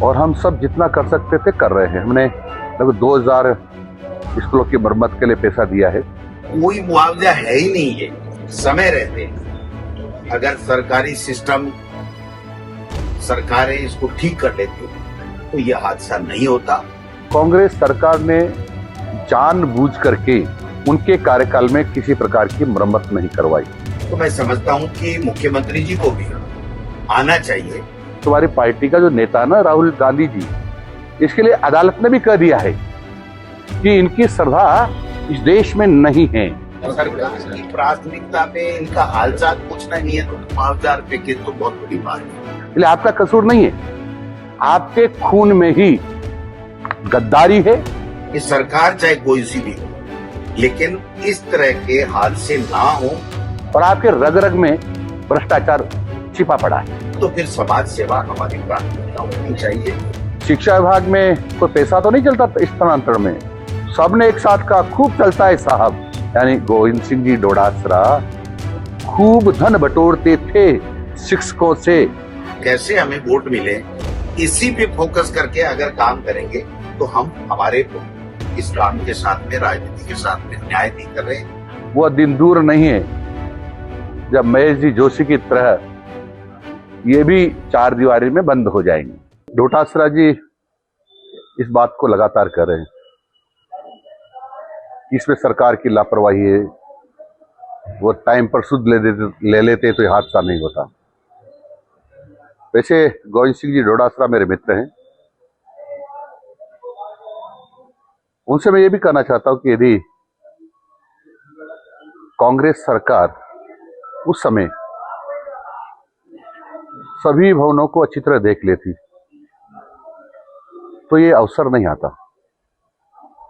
और हम सब जितना कर सकते थे कर रहे हैं। हमने लगभग 2000 स्कूलों की मरम्मत के लिए पैसा दिया है। कोई मुआवजा है ही नहीं है। समय रहते अगर सरकारी सिस्टम सरकारें इसको ठीक कर लेती तो यह हादसा नहीं होता। कांग्रेस सरकार ने जानबूझ करके उनके कार्यकाल में किसी प्रकार की मरम्मत नहीं करवाई। तो मैं समझता हूं कि मुख्यमंत्री जी को भी आना चाहिए। तुम्हारी पार्टी का जो नेता है ना राहुल गांधी जी, इसके लिए अदालत ने भी कह दिया है कि इनकी श्रद्धा इस देश में नहीं है। सरकार की प्राथमिकता में इनका हालचाल पूछना नहीं है तो मुआवजा पैकेज तो बहुत बड़ी बात है। इसलिए आपका कसूर नहीं है, आपके खून में ही गद्दारी है। ये सरकार चाहे कोई सी भी हो, लेकिन इस तरह के हादसे ना हो और आपके रग रग में भ्रष्टाचार छिपा पड़ा है। तो फिर समाज सेवा हमारी प्राथमिकता होनी चाहिए। शिक्षा विभाग में कोई पैसा तो नहीं चलता स्थानांतरण में, सबने एक साथ कहा खूब चलता है साहब। यानी गोविंद सिंह जी डोडासरा खूब धन बटोरते थे शिक्षकों से। कैसे हमें वोट मिले, इसी पे फोकस करके अगर काम करेंगे तो हम हमारे इस काम के साथ में, राजनीति के साथ में न्याय नहीं कर रहे। वो दिन दूर नहीं है जब महेश जी जोशी की तरह ये भी चार दीवारी में बंद हो जाएंगे। डोटासरा जी इस बात को लगातार कर रहे हैं, इसमें सरकार की लापरवाही है। वो टाइम पर सुध ले लेते तो ये हादसा नहीं होता। वैसे गोविंद सिंह जी डोडासरा मेरे मित्र हैं, उनसे मैं ये भी कहना चाहता हूं कि यदि कांग्रेस सरकार उस समय सभी भवनों को अच्छी तरह देख लेती तो ये अवसर नहीं आता।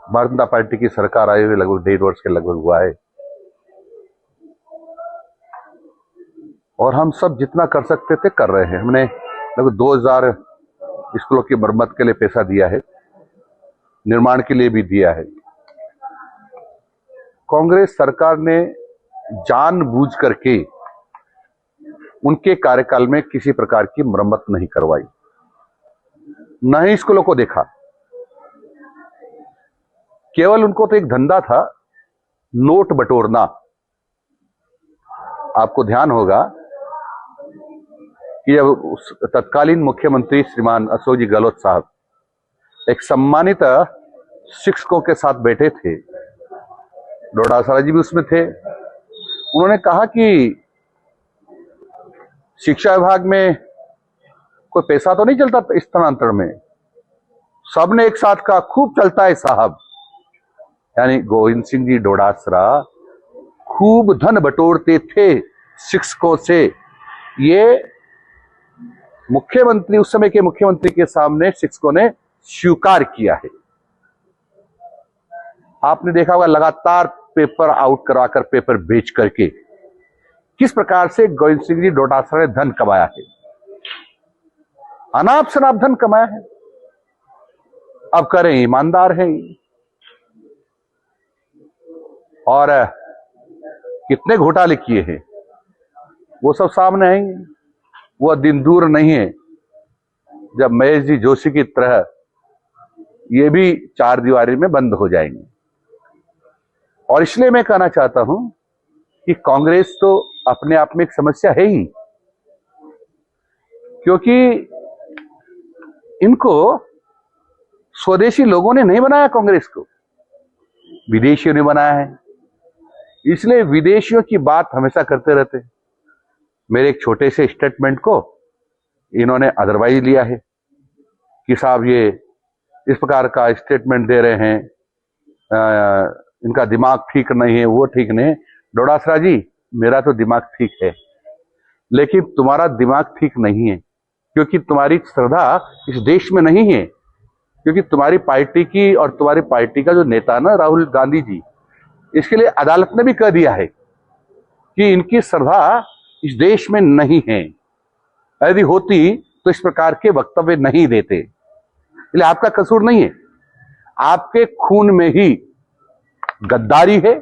भारतीय जनता पार्टी की सरकार आए हुए लगभग 1.5 वर्ष के लगभग हुआ है, और हम सब जितना कर सकते थे कर रहे हैं। हमने लगभग 2000 स्कूलों की मरम्मत के लिए पैसा दिया है, निर्माण के लिए भी दिया है। कांग्रेस सरकार ने जानबूझ करके उनके कार्यकाल में किसी प्रकार की मरम्मत नहीं करवाई, न ही स्कूलों को देखा। केवल उनको तो एक धंधा था नोट बटोरना। आपको ध्यान होगा कि जब तत्कालीन मुख्यमंत्री श्रीमान अशोक जी गहलोत साहब एक सम्मानित शिक्षकों के साथ बैठे थे, डोडासरा जी भी उसमें थे, उन्होंने कहा कि शिक्षा विभाग में कोई पैसा तो नहीं चलता स्थानांतरण में, सबने एक साथ कहा खूब चलता है साहब। यानी गोविंद सिंह जी डोडासरा खूब धन बटोरते थे शिक्षकों से। ये मुख्यमंत्री, उस समय के मुख्यमंत्री के सामने शिक्षकों ने स्वीकार किया है। आपने देखा होगा लगातार पेपर आउट करवाकर, पेपर बेच करके किस प्रकार से गोविंद सिंह जी डोटासरा ने धन कमाया है, अनाप शनाप धन कमाया है। अब करें ईमानदार हैं और कितने घोटाले किए हैं वो सब सामने आएंगे। वो दिन दूर नहीं है जब महेश जी जोशी की तरह ये भी चार दीवारी में बंद हो जाएंगे। और इसलिए मैं कहना चाहता हूं कि कांग्रेस तो अपने आप में एक समस्या है ही, क्योंकि इनको स्वदेशी लोगों ने नहीं बनाया, कांग्रेस को विदेशियों ने बनाया है। इसलिए विदेशियों की बात हमेशा करते रहते। मेरे एक छोटे से स्टेटमेंट को इन्होंने अदरवाइज लिया है कि साहब ये इस प्रकार का स्टेटमेंट दे रहे हैं, इनका दिमाग ठीक नहीं है, वो ठीक नहीं है। डोडासरा जी, मेरा तो दिमाग ठीक है, लेकिन तुम्हारा दिमाग ठीक नहीं है, क्योंकि तुम्हारी श्रद्धा इस देश में नहीं है। क्योंकि तुम्हारी पार्टी की और तुम्हारी पार्टी का जो नेता ना राहुल गांधी जी, इसके लिए अदालत ने भी कह दिया है कि इनकी श्रद्धा इस देश में नहीं है। यदि होती तो इस प्रकार के वक्तव्य नहीं देते। इसलिए आपका कसूर नहीं है, आपके खून में ही गद्दारी है,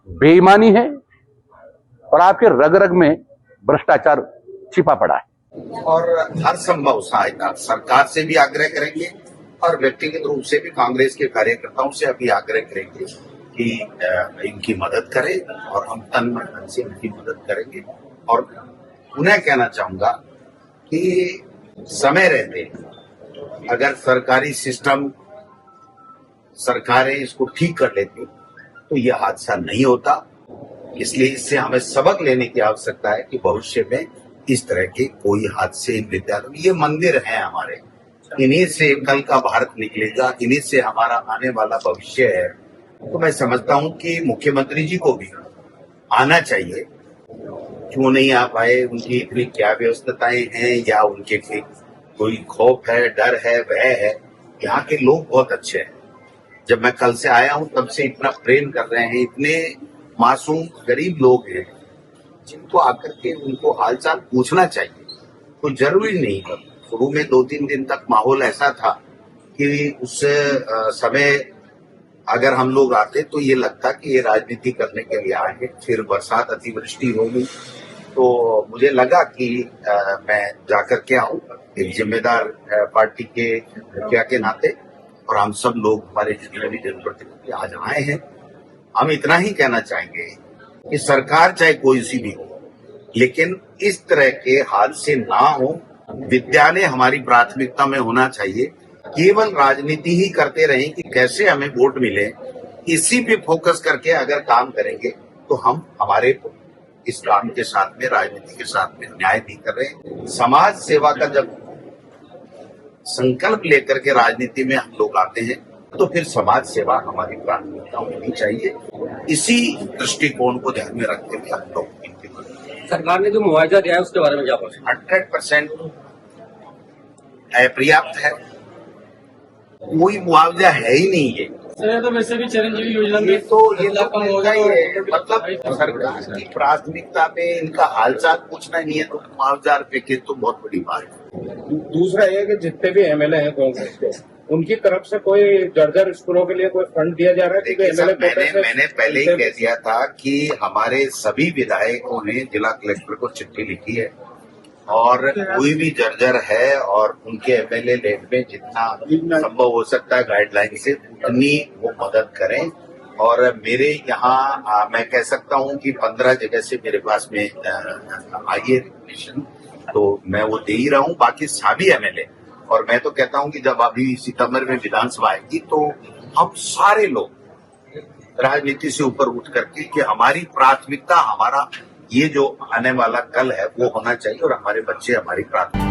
बेईमानी है, और आपके रग रग में भ्रष्टाचार छिपा पड़ा है। और हर संभव सहायता सरकार से भी आग्रह करेंगे और व्यक्तिगत रूप से भी कांग्रेस के कार्यकर्ताओं से अभी आग्रह करेंगे कि इनकी मदद करें और हम तन मन धन से इनकी मदद करेंगे। और उन्हें कहना चाहूंगा कि समय रहते अगर सरकारी सिस्टम सरकारें इसको ठीक कर लेती तो यह हादसा नहीं होता। इसलिए इससे हमें सबक लेने की आवश्यकता है कि भविष्य में इस तरह के कोई हादसे इन विद्यालयों में, ये मंदिर हैं हमारे, इन्हीं से कल का भारत निकलेगा, इन्हीं से हमारा आने वाला भविष्य है। तो मैं समझता हूं कि मुख्यमंत्री जी को भी आना चाहिए। क्यों नहीं आ पाए, उनकी इतनी क्या व्यवस्थाएं हैं या उनके कोई खौफ है, डर है, भय है? यहाँ के लोग बहुत अच्छे हैं। जब मैं कल से आया हूं तब से इतना प्रेम कर रहे हैं, इतने मासूम गरीब लोग हैं जिनको आकर के उनको हालचाल पूछना चाहिए। तो जरूरी नहीं है। शुरू में 2-3 दिन तक माहौल ऐसा था कि उस समय अगर हम लोग आते तो ये लगता कि ये राजनीति करने के लिए आए हैं। फिर बरसात अतिवृष्टि हो गई तो मुझे लगा कि मैं जाकर के आऊं एक जिम्मेदार पार्टी के मुखिया के नाते, और हम सब लोग हमारे जितने भी जनप्रतिनिधि आज आए हैं। हम इतना ही कहना चाहेंगे कि सरकार चाहे कोई सी भी हो, लेकिन इस तरह के हादसे ना हो। विद्यालय हमारी प्राथमिकता में होना चाहिए। केवल राजनीति ही करते रहें कि कैसे हमें वोट मिले, इसी पे फोकस करके अगर काम करेंगे तो हम हमारे इस काम के साथ में, राजनीति के साथ में न्याय नहीं कर रहे। समाज सेवा का जब संकल्प लेकर के राजनीति में हम लोग आते हैं तो फिर समाज सेवा हमारी प्राथमिकता होनी चाहिए। इसी दृष्टिकोण को ध्यान में रखते हुए हम लोग सरकार ने जो मुआवजा दिया है उसके बारे में क्या बोलें? 100% पर्याप्त है। कोई मुआवजा है ही नहीं है। सर तो वैसे भी चिरंजीवी योजना में ये तो मुआवजा ही है। मतलब सरकार की प्राथमिकता में इनका हालचाल पूछना नहीं है तो मुआवजा पैकेज तो बहुत बड़ी बात है। दूसरा ये कि जितने भी एमएलए हैं कांग्रेस के, उनकी तरफ से कोई जर्जर स्कूलों के लिए कोई फंड दिया जा रहा है? देखिए सर, मैंने पहले ही कह दिया था कि हमारे सभी विधायकों ने जिला कलेक्टर को चिट्ठी लिखी है और कोई भी जर्जर है और उनके एमएलए लेड में जितना संभव हो सकता है गाइडलाइन से उतनी वो मदद करें। और मेरे यहाँ मैं कह सकता हूँ कि 15 जगह से मेरे पास में आई है रिकमेंडेशन, तो मैं वो दे ही रहा हूँ। बाकी सभी एमएलए, और मैं तो कहता हूँ कि जब अभी सितंबर में विधानसभा आएगी तो हम सारे लोग राजनीति से ऊपर उठ करके कि हमारी प्राथमिकता, हमारा ये जो आने वाला कल है वो होना चाहिए और हमारे बच्चे हमारी प्राथमिकता।